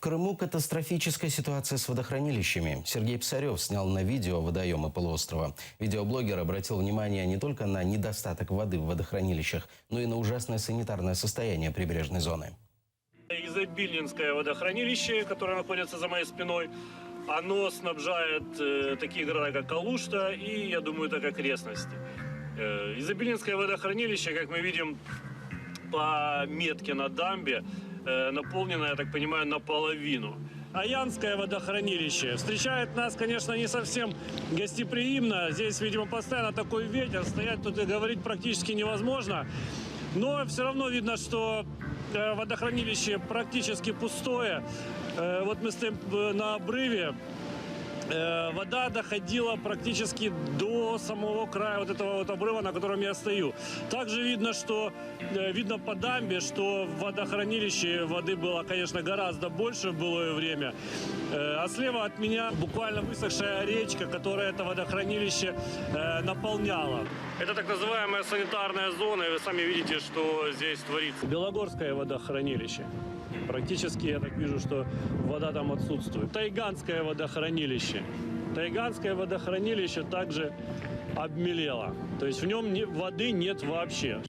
Крыму катастрофическая ситуация с водохранилищами. Сергей Псарев снял на видео водоемы полуострова. Видеоблогер обратил внимание не только на недостаток воды в водохранилищах, но и на ужасное санитарное состояние прибрежной зоны. Изобильнинское водохранилище, которое находится за моей спиной, оно снабжает такие города, как Калушта и, я думаю, так окрестности. Изобильнинское водохранилище, как мы видим по метке на дамбе, наполнено, я так понимаю, наполовину. Аянское водохранилище встречает нас, конечно, не совсем гостеприимно. Здесь, видимо, постоянно такой ветер, стоять тут и говорить практически невозможно. Но все равно видно, что водохранилище практически пустое. Вот мы стоим на обрыве. Вода доходила практически до самого края вот этого вот обрыва, на котором я стою. Также видно по дамбе, что в водохранилище воды было, конечно, гораздо больше в былое время. А слева от меня буквально высохшая речка, которая это водохранилище наполняла. Это так называемая санитарная зона, и вы сами видите, что здесь творится. Белогорское водохранилище. Практически я так вижу, что вода там отсутствует. Тайганское водохранилище. Тайганское водохранилище также обмелело. То есть в нем воды нет вообще.